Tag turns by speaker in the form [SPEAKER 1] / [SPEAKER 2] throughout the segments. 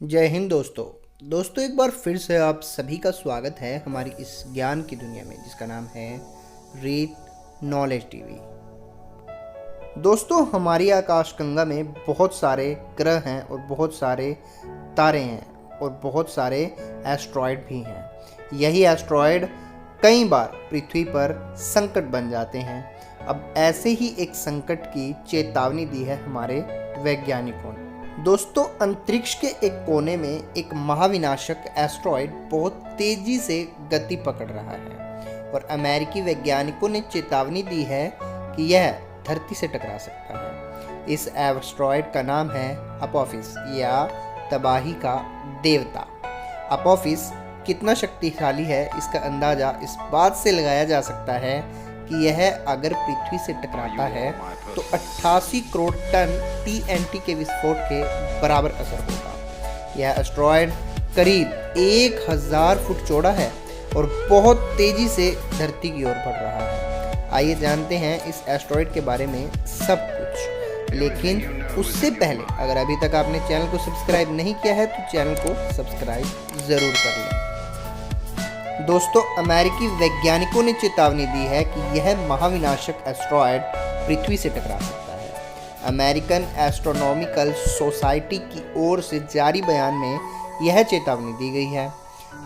[SPEAKER 1] जय हिंद दोस्तों एक बार फिर से आप सभी का स्वागत है हमारी इस ज्ञान की दुनिया में जिसका नाम है रीड नॉलेज टीवी। दोस्तों हमारी आकाशगंगा में बहुत सारे ग्रह हैं और बहुत सारे तारे हैं और बहुत सारे एस्ट्रॉयड भी हैं। यही एस्ट्रॉयड कई बार पृथ्वी पर संकट बन जाते हैं। अब ऐसे ही एक संकट की चेतावनी दी है हमारे वैज्ञानिकों ने। दोस्तों अंतरिक्ष के एक कोने में एक महाविनाशक एस्ट्रॉयड बहुत तेजी से गति पकड़ रहा है और अमेरिकी वैज्ञानिकों ने चेतावनी दी है कि यह धरती से टकरा सकता है। इस एस्ट्रॉयड का नाम है अपोफिस या तबाही का देवता। अपोफिस कितना शक्तिशाली है इसका अंदाजा इस बात से लगाया जा सकता है कि यह अगर पृथ्वी से टकराता है तो 88 करोड़ टन TNT के विस्फोट के बराबर असर होगा। यह एस्ट्रॉयड करीब 1000 फुट चौड़ा है और बहुत तेजी से धरती की ओर बढ़ रहा है। आइए जानते हैं इस एस्ट्रॉयड के बारे में सब कुछ, लेकिन उससे पहले अगर अभी तक आपने चैनल को सब्सक्राइब नहीं किया है तो चैनल को सब्सक्राइब ज़रूर कर लें। दोस्तों अमेरिकी वैज्ञानिकों ने चेतावनी दी है कि यह महाविनाशक एस्ट्रॉयड पृथ्वी से टकरा सकता है। अमेरिकन एस्ट्रोनॉमिकल सोसाइटी की ओर से जारी बयान में यह चेतावनी दी गई है।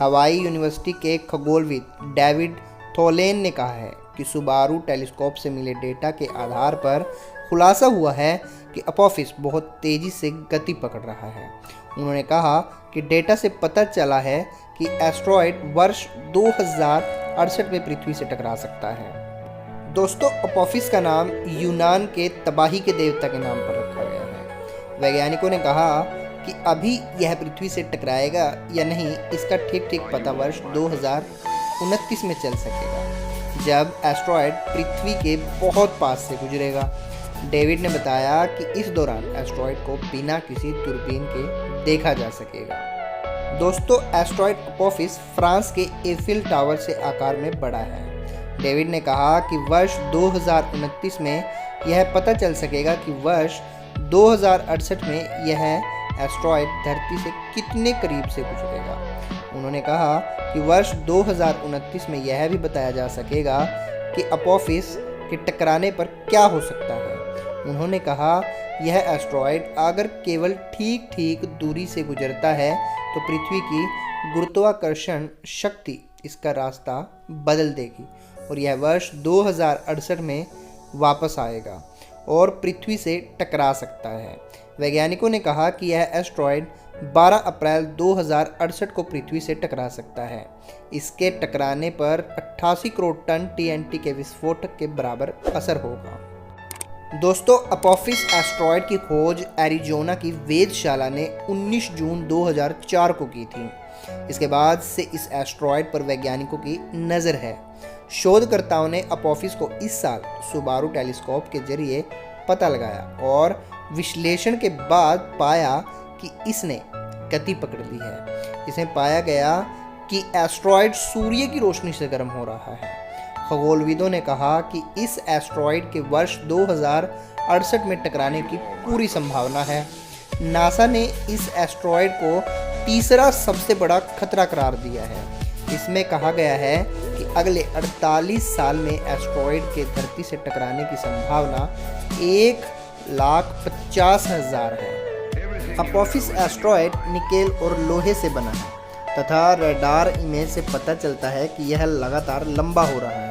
[SPEAKER 1] हवाई यूनिवर्सिटी के खगोलविद डेविड थोलेन ने कहा है कि सुबारू टेलीस्कोप से मिले डेटा के आधार पर खुलासा हुआ है कि अपोफिस बहुत तेज़ी से गति पकड़ रहा है। उन्होंने कहा कि डेटा से पता चला है कि एस्ट्रॉयड वर्ष 2068 में पृथ्वी से टकरा सकता है। दोस्तों अपोफिस का नाम यूनान के तबाही के देवता के नाम पर रखा गया है। वैज्ञानिकों ने कहा कि अभी यह पृथ्वी से टकराएगा या नहीं इसका ठीक पता वर्ष 2029 में चल सकेगा, जब एस्ट्रॉयड पृथ्वी के बहुत पास से गुजरेगा। डेविड ने बताया कि इस दौरान एस्ट्रॉयड को बिना किसी दूरबीन के देखा जा सकेगा। दोस्तों एस्ट्रॉयड अपोफिस फ्रांस के एफिल टावर से आकार में बड़ा है। डेविड ने कहा कि वर्ष 2029 में यह पता चल सकेगा कि वर्ष 2068 में यह एस्ट्रॉयड धरती से कितने करीब से गुजरेगा। उन्होंने कहा कि वर्ष 2029 में यह भी बताया जा सकेगा कि अपोफिस के टकराने पर क्या हो सकता है। उन्होंने कहा यह एस्ट्रॉयड अगर केवल ठीक दूरी से गुजरता है तो पृथ्वी की गुरुत्वाकर्षण शक्ति इसका रास्ता बदल देगी और यह वर्ष 2068 में वापस आएगा और पृथ्वी से टकरा सकता है। वैज्ञानिकों ने कहा कि यह एस्ट्रॉयड 12 अप्रैल 2068 को पृथ्वी से टकरा सकता है। इसके टकराने पर 88 करोड़ टन TNT के विस्फोट के बराबर असर होगा। दोस्तों अपोफिस एस्ट्रॉयड की खोज एरिजोना की वेधशाला ने 19 जून 2004 को की थी। इसके बाद से इस एस्ट्रॉयड पर वैज्ञानिकों की नज़र है। शोधकर्ताओं ने अपोफिस को इस साल सुबारू टेलीस्कोप के जरिए पता लगाया और विश्लेषण के बाद पाया कि इसने गति पकड़ ली है। इसमें पाया गया कि एस्ट्रॉयड सूर्य की रोशनी से गर्म हो रहा है। खगोलविदों ने कहा कि इस एस्ट्रॉयड के वर्ष 2068 में टकराने की पूरी संभावना है। नासा ने इस एस्ट्रॉयड को तीसरा सबसे बड़ा खतरा करार दिया है। इसमें कहा गया है कि अगले 48 साल में एस्ट्रॉयड के धरती से टकराने की संभावना 1,50,000 है। अपोफिस एस्ट्रॉयड निकेल और लोहे से बना है तथा रडार इमेज से पता चलता है कि यह लगातार लंबा हो रहा है।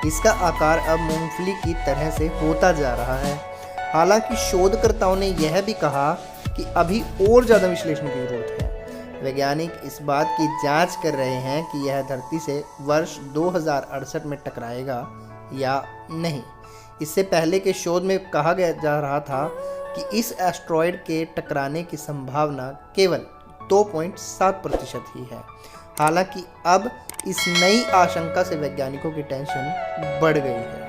[SPEAKER 1] इसका आकार अब मूंगफली की तरह से होता जा रहा है। हालांकि शोधकर्ताओं ने यह भी कहा कि अभी और ज़्यादा विश्लेषण की जरूरत है। वैज्ञानिक इस बात की जांच कर रहे हैं कि यह धरती से वर्ष 2068 में टकराएगा या नहीं। इससे पहले के शोध में कहा गया जा रहा था कि इस एस्ट्रॉयड के टकराने की संभावना केवल 2.7% ही है। हालांकि अब इस नई आशंका से वैज्ञानिकों की टेंशन बढ़ गई है।